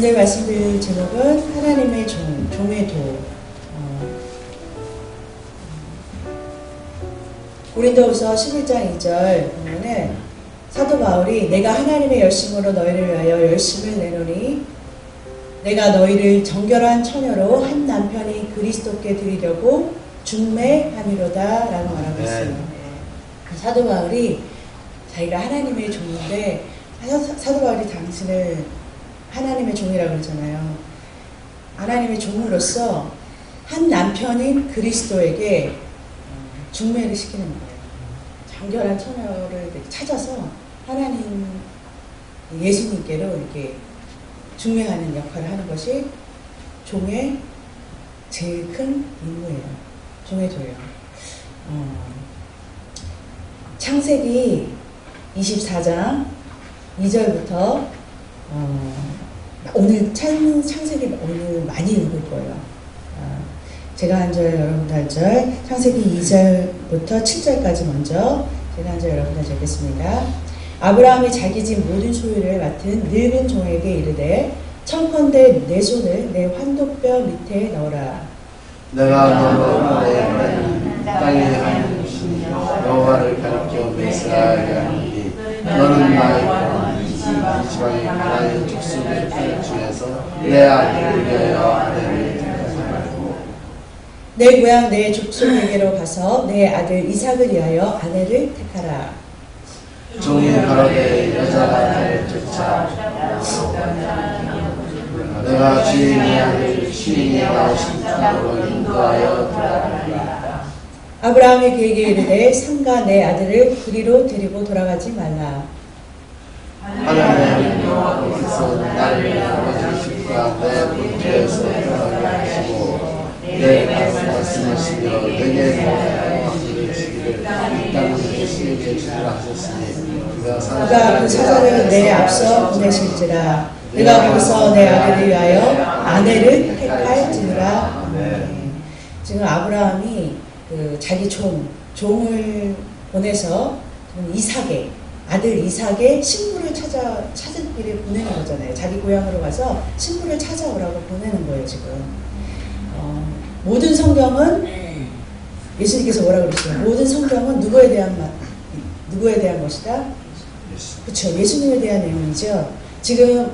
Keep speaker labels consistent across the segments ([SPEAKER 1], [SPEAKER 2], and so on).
[SPEAKER 1] 오늘 말씀드릴 제목은 하나님의 종의 도. 고린도후서 11장 2절 보면은 사도 바울이 내가 하나님의 열심으로 너희를 위하여 열심을 내노니 내가 너희를 정결한 처녀로 한 남편이 그리스도께 드리려고 중매함이로다 라고 말하고 있어요. 사도 바울이 자기가 하나님의 종인데 사도 바울이 당신을 하나님의 종이라고 그러잖아요. 하나님의 종으로서 한 남편인 그리스도에게 중매를 시키는 거예요. 정결한 처녀를 찾아서 하나님 예수님께로 이렇게 중매하는 역할을 하는 것이 종의 제일 큰 임무예요. 종의 도예요. 창세기 24장 2절부터 오늘 창세기 오늘 많이 읽을 거예요. 제가 한 절, 여러분들 한 절, 창세기 2절부터 7절까지 먼저 제가 한 절, 여러분들 한 절 읽겠습니다. 아브라함이 자기 집 모든 소유를 맡은 늙은 종에게 이르되 청컨대 내 손을 내 환도뼈 밑에 넣어라.
[SPEAKER 2] 내가 너로 내 땅에 하는 것이니 여호와를 가리켜 맹세하게 하니 너는 나의 이 지방의 나의 족속의 중에서 내 아들을 위하여 아내를 택하지 말고
[SPEAKER 1] 내 고향 내 족속에게로 가서 내 아들 이삭을 위하여 아내를 택하라.
[SPEAKER 2] 종이 가로되 여자가 나를 쫓아 내가 주인의 아들 주인이 나오신 땅으로 인도하여 돌아가리라.
[SPEAKER 1] 아브라함이 그에게 이르되 삼가 내 아들을 그리로 데리고 돌아가지 말라.
[SPEAKER 2] 하나님의 여호와께서 나를 아버지 집과 내 본토에서 돌아가게 하시고 내 말씀하시며 내게 이르시기를 이 땅을 주시게 주시라 하셨으니
[SPEAKER 1] 그가 그 사자를 내 앞서 보내실지라 내가 거기서 내 아들을 위하여 아내를 택할지니라. 지금 아브라함이 그 자기 종을 보내서 이삭의 아들 이삭의 신부를 찾을 길을 보내는 거잖아요. 자기 고향으로 가서 신부를 찾아오라고 보내는 거예요. 지금 모든 성경은 예수님께서 뭐라고 그러시죠? 모든 성경은 누구에 대한 것이다? 그렇죠. 예수님에 대한 내용이죠. 지금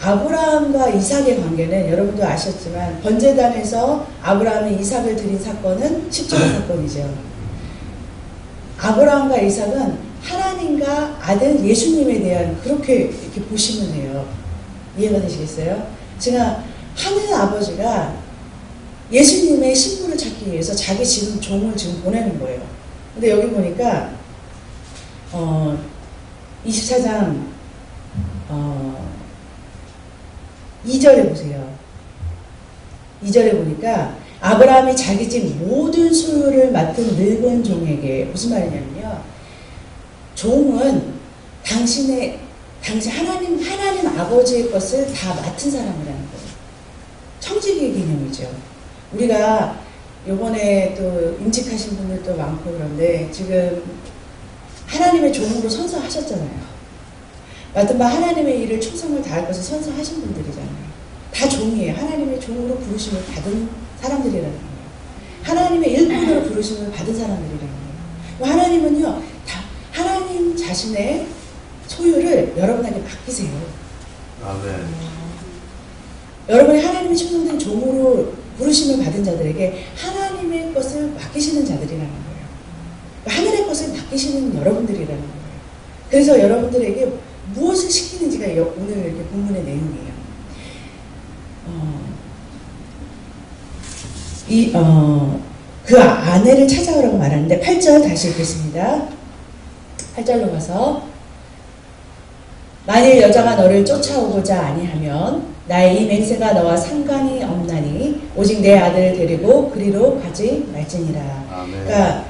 [SPEAKER 1] 아브라함과 이삭의 관계는 여러분도 아셨지만 번제단에서 아브라함이 이삭을 드린 사건은 십자가 사건이죠. 아브라함과 이삭은 하나님과 아들 예수님에 대한 그렇게 이렇게 보시면 돼요. 이해가 되시겠어요? 제가 하늘 아버지가 예수님의 신부를 찾기 위해서 자기 지금 종을 지금 보내는 거예요. 근데 여기 보니까 24장 2절에 보세요. 2절에 보니까 아브라함이 자기 집 모든 소유를 맡은 늙은 종에게 무슨 말이냐면요. 종은 당신 하나님 아버지의 것을 다 맡은 사람이라는 거예요. 청지기의 개념이죠. 우리가 요번에 또 임직하신 분들도 많고 그런데 지금 하나님의 종으로 선서하셨잖아요. 맡은 바 하나님의 일을 충성을 다할 것을 선서하신 분들이잖아요. 다 종이에요. 하나님의 종으로 부르심을 받은 사람들이라는 거예요. 하나님의 일꾼으로 부르심을 받은 사람들이라는 거예요. 하나님은요, 다 하나님 자신의 소유를 여러분에게 맡기세요. 아멘. 여러분이 하나님의 충성된 종으로 부르심을 받은 자들에게 하나님의 것을 맡기시는 자들이라는 거예요. 하늘의 것을 맡기시는 여러분들이라는 거예요. 그래서 여러분들에게 무엇을 시키는지가 오늘 이렇게 본문의 내용이에요. 그 아내를 찾아오라고 말하는데 8절 다시 읽겠습니다. 8절로 가서 만일 여자가 너를 쫓아오고자 아니하면 나의 이 맹세가 너와 상관이 없나니 오직 내 아들을 데리고 그리로 가지 말지니라. 아멘. 그러니까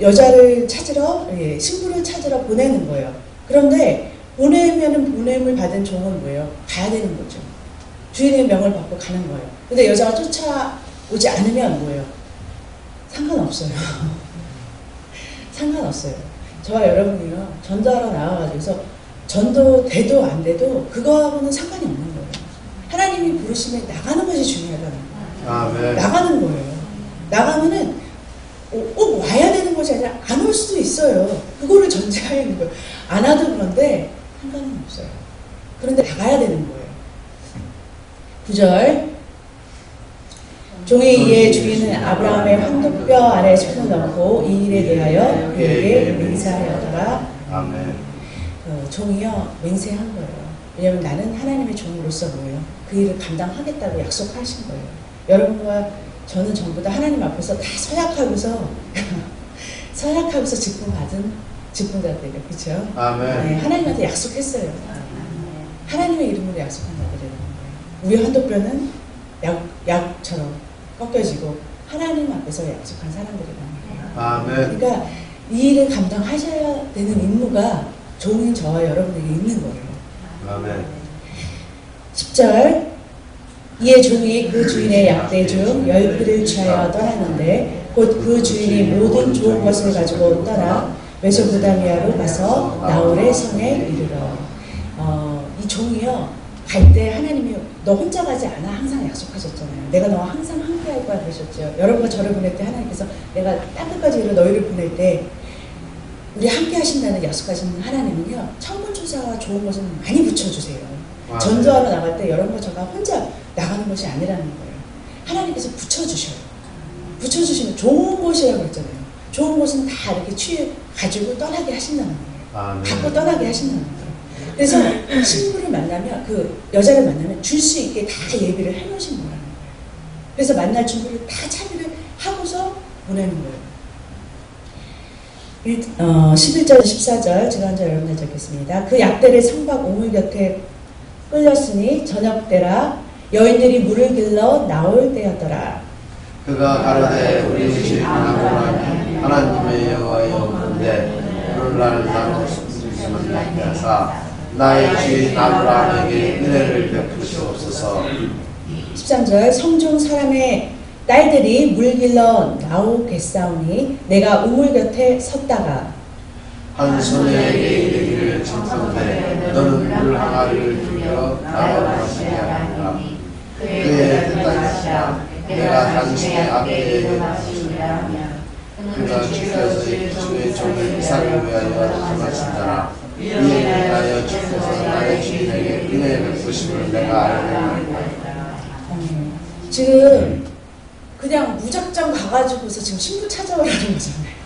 [SPEAKER 1] 여자를 찾으러 신부를 찾으러 보내는 거예요. 그런데 보냄을 받은 종은 뭐예요? 가야 되는 거죠. 주인의 명을 받고 가는 거예요. 근데 여자가 쫓아오지 않으면 뭐예요? 상관없어요. 상관없어요. 저와 여러분이요 전도하러 나와가지고 전도 돼도 안 돼도 그거하고는 상관이 없는 거예요. 하나님이 부르시면 나가는 것이 중요하다는 거예요.
[SPEAKER 2] 아멘.
[SPEAKER 1] 나가는 거예요. 나가면은 꼭 와야 되는 것이 아니라 안 올 수도 있어요. 그거를 전제하에 있는 거예요. 안 와도 그런데 상관은 없어요. 그런데 나가야 되는 거예요. 9절 종이 이의 주인은 아브라함의 황도뼈 아래 손을 넣고 이 일에 대하여 그에게 맹세하였더라.
[SPEAKER 2] 아멘.
[SPEAKER 1] 종이요 맹세한 거예요. 왜냐하면 나는 하나님의 종으로서 뭐예요? 그 일을 감당하겠다고 약속하신 거예요. 여러분과 저는 전부 다 하나님 앞에서 다 서약하고서 서약하고서 직분 받은 직분자들이에요. 그렇죠?
[SPEAKER 2] 아멘.
[SPEAKER 1] 네, 하나님한테 약속했어요. 하나님의 이름으로 약속한 자들이라는 거예요. 우리 한도뼈는 약처럼 꺾여지고 하나님 앞에서 약속한 사람들이라는 거예요.
[SPEAKER 2] 아멘.
[SPEAKER 1] 그러니까 이 일을 감당하셔야 되는 임무가 종인 저와 여러분에게 있는 거예요.
[SPEAKER 2] 아멘.
[SPEAKER 1] 10절 이에 종이 그 주인의 약대 중 10피를 취하여 떠났는데 곧 그 주인이 모든 좋은 것을 가지고 떠나 메소포타미아로 가서 나홀의 성에 이르러 이 종이요 갈 때 하나님이 너 혼자 가지 않아 항상 약속하셨잖아요. 내가 너와 항상 함께 할 거야 그러셨죠. 여러분과 저를 보낼 때 하나님께서 내가 땅끝까지 이르러 너희를 보낼 때 우리 함께 하신다는 약속하시는 하나님은요 천군천사와 좋은 것은 많이 붙여주세요. 전도하러 나갈 때 여러분과 저가 혼자 나가는 것이 아니라는 거예요. 하나님께서 붙여주셔요. 붙여주시면 좋은 것이라고 했잖아요. 좋은 것은 다 이렇게 취해 가지고 떠나게 하신다는 거예요. 갖고 떠나게 하신다는 거예요. 그래서 친구를 만나면 그 여자를 만나면 줄 수 있게 다 예비를 해놓으신 거라는 거예요. 그래서 만날 준비를 다 차비를 하고서 보내는 거예요. 11절 14절 제가 먼저 여러분들 적겠습니다. 그 약대를 성박 우물 곁에 끌렸으니 저녁 때라 여인들이 물을 길러 나올 때였더라.
[SPEAKER 2] 그가 가로되 우리 주인 아브라함이 하나님의 여호와여 본데 오늘날 나로 숨기시면 낫게 하사 나의 주인 아브라함에게 은혜를 베푸시옵소서.
[SPEAKER 1] 13절 성중 사람의 딸들이 물 길러 나오겠사오니 내가 우물 곁에 섰다가
[SPEAKER 2] 한 소녀에게 이르기를 청컨대 너는 물 항아리를 들여 나로 마시게 하리라. 그의 뜻하니라 내가 당신의 앞에 그가 주께서 주의 종을 이삭을 위하여 정하신다라. 이에 인하여 주께서 나의 주인에게 은혜 베푸심을 내가 알겠나이다.
[SPEAKER 1] 지금 그냥 무작정 가가지고서 지금 신부 찾아오라는 거잖아요.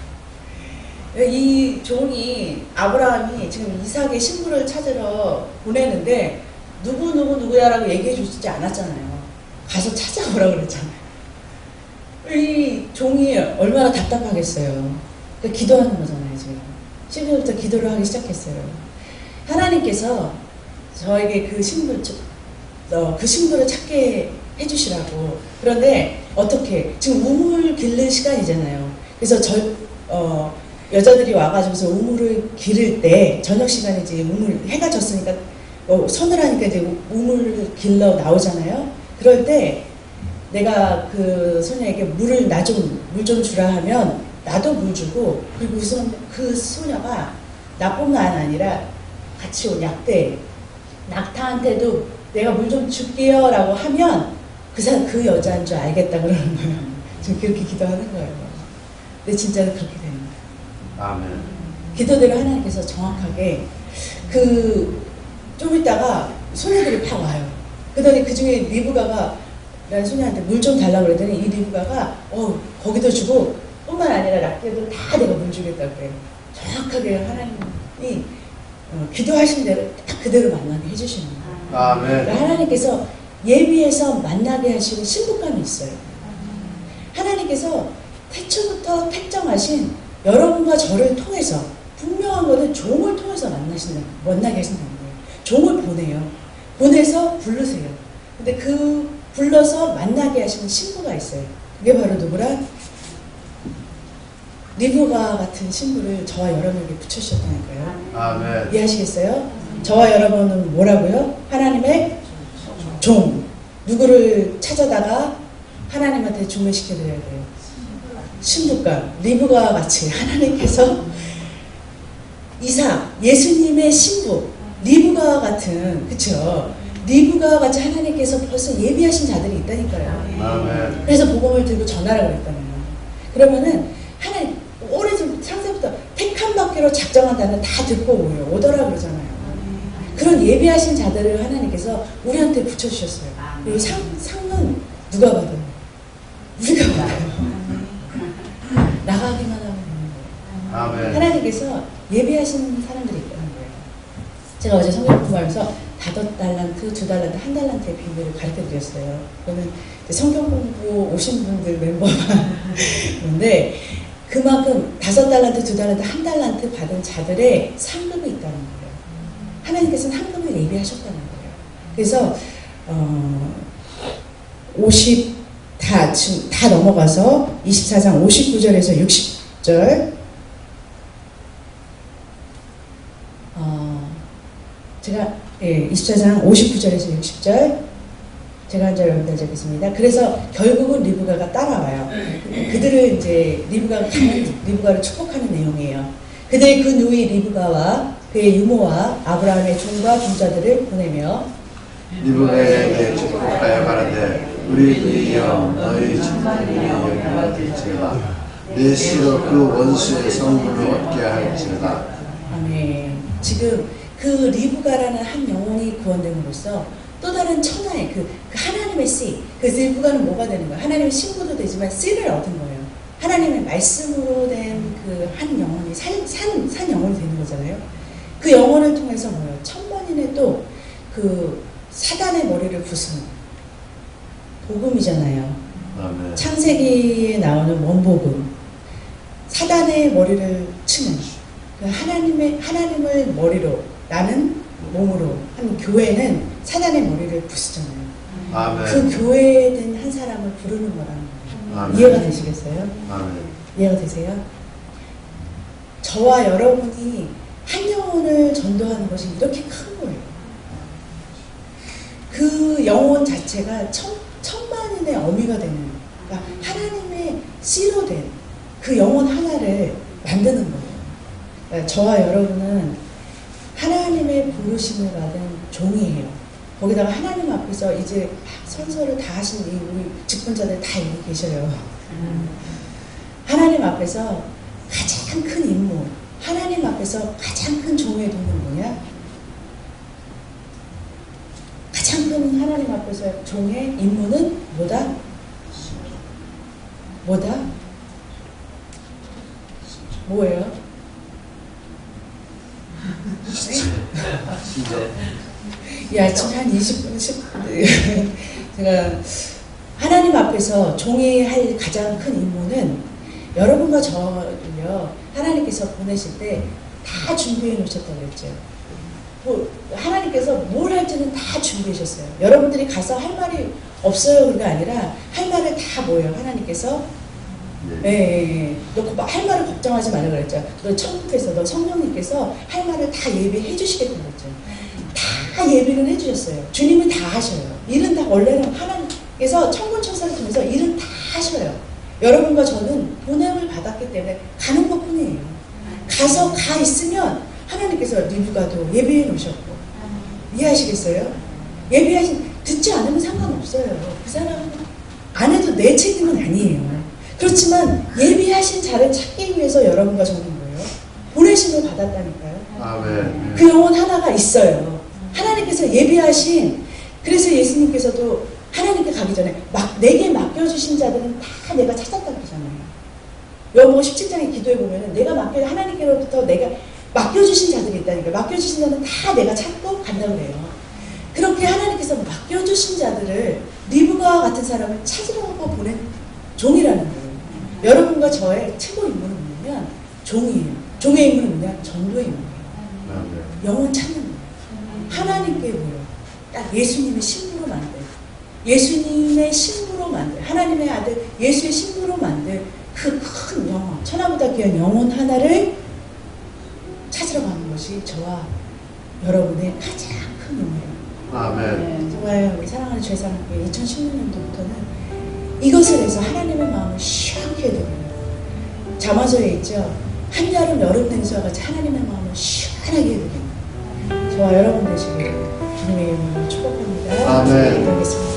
[SPEAKER 1] 이 종이 아브라함이 지금 이삭의 신부를 찾으러 보내는데 누구야라고 얘기해 주지 않았잖아요. 가서 찾아오라고 그랬잖아요. 이 종이 얼마나 답답하겠어요. 그러니까 기도하는 거잖아요. 지금 11절부터 기도를 하기 시작했어요. 하나님께서 저에게 그 신부를 찾게 해주시라고. 그런데 어떻게 지금 우물 기를 시간이잖아요. 그래서 여자들이 와가지고서 우물을 기를 때 저녁 시간이지 해가 졌으니까 서늘하니까 이제 우물을 길러 나오잖아요. 그럴 때 내가 그 소녀에게 물 좀 주라 하면 나도 물 주고 그리고 우선 그 소녀가 나뿐만 아니라 같이 온 낙타한테도 내가 물 좀 줄게요 라고 하면 그 여자인 줄 알겠다 그러는 거예요. 지금 그렇게 기도하는 거예요. 근데 진짜로 그렇게 되는 거예요.
[SPEAKER 2] 아멘.
[SPEAKER 1] 기도대로 하나님께서 정확하게 좀 있다가 소녀들이 팍 와요. 그러더니 그 중에 리브가가 난 소녀한테 물 좀 달라고 그랬더니 이 리브가가 거기도 주고 뿐만 아니라 락게도 다 내가 물 주겠다고 그래요. 정확하게 하나님이 기도하신 대로 딱 그대로 만나게 해주시는 거예요.
[SPEAKER 2] 아멘.
[SPEAKER 1] 그러니까 하나님께서 예비해서 만나게 하시는 신부감이 있어요. 하나님께서 태초부터 택정하신 여러분과 저를 통해서 분명한 것은 종을 통해서 만나게 하신다는 거예요. 종을 보내요. 보내서 부르세요. 근데 불러서 만나게 하시는 신부가 있어요. 그게 바로 누구라? 리브가 같은 신부를 저와 여러분에게 붙여주셨다는 거예요.
[SPEAKER 2] 아멘.
[SPEAKER 1] 이해하시겠어요? 저와 여러분은 뭐라고요? 하나님의 종. 누구를 찾아다가 하나님한테 종례시켜드려야 돼요. 신부가, 리브가 같이 하나님께서 이삭, 예수님의 신부, 리브가와 같은, 그쵸? 리브가와 같이 하나님께서 벌써 예비하신 자들이 있다니까요.
[SPEAKER 2] 아멘.
[SPEAKER 1] 그래서 복음을 들고 전하라고 그랬잖아요. 그러면은 하나님 오래전 상세부터 택한 받기로 작정한다는 다 듣고 오더라 그러잖아요. 그런 예비하신 자들을 하나님께서 우리한테 붙여주셨어요. 그리고 상은 누가 받아요? 우리가 받아요. 나가기만 하면 되는 거예요.
[SPEAKER 2] 아멘.
[SPEAKER 1] 하나님께서 예비하신 사람들이 있다는 거예요. 제가 어제 성경 공부하면서 5달란트, 2달란트, 1달란트의 비밀을 가르쳐 드렸어요. 그러면 성경 공부 오신 분들 멤버만 그런데 그만큼 5달란트, 2달란트, 1달란트 받은 자들의 상급이 있다는 거예요. 하나님께서는 상급을 예비하셨다는 거예요. 그래서 50 다 넘어가서 24장 59절에서 60절 제가 24장 59절에서 60절 제가 한 절 여러분들 적겠습니다. 그래서 결국은 리브가가 따라와요. 그들을 이제 리브가를 축복하는 내용이에요. 그들의 그 누이 리브가와 그의 유모와 아브라함의 종과 종자들을 보내며
[SPEAKER 2] 리브가에게 축복하여 가라되 우리 누이여 너희 친구들이 여기가 될지어다 내 씨로 그 원수의 성분을 얻게 할지어다.
[SPEAKER 1] 아멘. 지금 그 리브가라는 한 영혼이 구원됨으로써 또 다른 천하의 그 하나님의 씨, 그 리브가는 뭐가 되는 거예요? 하나님의 신부도 되지만 씨를 얻은 거예요. 하나님의 말씀으로 된 그 한 영혼이 산 영혼이 되는 거잖아요. 그 영혼을 통해서 뭐예요? 천만인의 또 그 사단의 머리를 부수는 복음이잖아요.
[SPEAKER 2] 아멘.
[SPEAKER 1] 창세기에 나오는 원복음, 사단의 머리를 치는 그 하나님을 머리로 나는 몸으로 한 교회는 사단의 머리를 부수잖아요.
[SPEAKER 2] 아멘.
[SPEAKER 1] 그 교회에 한 사람을 부르는 거라는 거예요.
[SPEAKER 2] 아멘.
[SPEAKER 1] 이해가 되시겠어요?
[SPEAKER 2] 아멘.
[SPEAKER 1] 이해가 되세요? 저와 여러분이 한 영혼을 전도하는 것이 이렇게 큰 거예요. 그 영혼 자체가 천만인의 어미가 되는, 그러니까 하나님의 씨로 된 그 영혼 하나를 만드는 거예요. 그러니까 저와 여러분은 하나님의 부르심을 받은 종이에요. 거기다가 하나님 앞에서 이제 선서를 다 하신 이 우리 직분자들 다 여기 계셔요. 하나님 앞에서 가장 큰 임무, 하나님 앞에서 가장 큰 종의 돈은 뭐냐? 가장 큰 하나님 앞에서 종의 임무는 뭐다? 뭐다? 뭐예요? 이 아침 한 20분, 10분 제가 하나님 앞에서 종이 할 가장 큰 임무는 여러분과 저를요 하나님께서 보내실 때 다 준비해 놓으셨다고 그랬죠. 하나님께서 뭘 할지는 다 준비하셨어요. 여러분들이 가서 할 말이 없어요 그게 아니라 할 말을 다 뭐예요 하나님께서 너 할 말을 걱정하지 말라 그랬죠. 너 천국에서 너 성령님께서 할 말을 다 예비해 주시겠다고 그랬죠. 다 예비는 해주셨어요. 주님은 다 하셔요. 일은 다 원래는 하나님께서 천군천사를 통해서 일은 다 하셔요. 여러분과 저는 보냄을 받았기 때문에 가는 것 뿐이에요. 가서 가 있으면 하나님께서 리브가도 예비해 놓으셨고 이해하시겠어요? 예비하신 듣지 않으면 상관없어요. 그 사람은 안 해도 내 책임은 아니에요. 그렇지만 예비하신 자를 찾기 위해서 여러분과 저는 거예요. 보내심을 받았다니까요.
[SPEAKER 2] 아멘.
[SPEAKER 1] 그 영혼 하나가 있어요. 하나님께서 예비하신, 그래서 예수님께서도 하나님께 가기 전에 내게 맡겨주신 자들은 다 내가 찾았다고 그러잖아요. 요거 17장에 기도해 보면은 내가 하나님께로부터 내가 맡겨주신 자들이 있다니까. 맡겨주신 자는 다 내가 찾고 간다고 그래요. 그렇게 하나님께서 맡겨주신 자들을 리브가와 같은 사람을 찾으라고 보낸 종이라는 거예요. 여러분과 저의 최고 임무는 뭐냐면 종이에요. 종의 임무는 뭐냐? 전도의 임무예요. 영혼 찾는 거예요. 하나님께 모여 딱 예수님의 신부로 만들, 예수님의 신부로 만들, 하나님의 아들 예수의 신부로 만들 그 큰 영혼, 천하보다 귀한 영혼 하나를 찾으러 가는 것이 저와 여러분의 가장 큰 임무예요.
[SPEAKER 2] 아멘.
[SPEAKER 1] 정말 우리 사랑하는 죄사랑교회 2016년도부터는 이것을 해서 하나님의 마음을 시원하게 해드려요. 잠언서에 있죠. 한여름 여름 냉수와 같이 하나님의 마음을 시원하게 해드려요. 저와 여러분 되시길 주님의 이름으로 축복합니다.
[SPEAKER 2] 아멘.
[SPEAKER 1] 기도하겠습니다.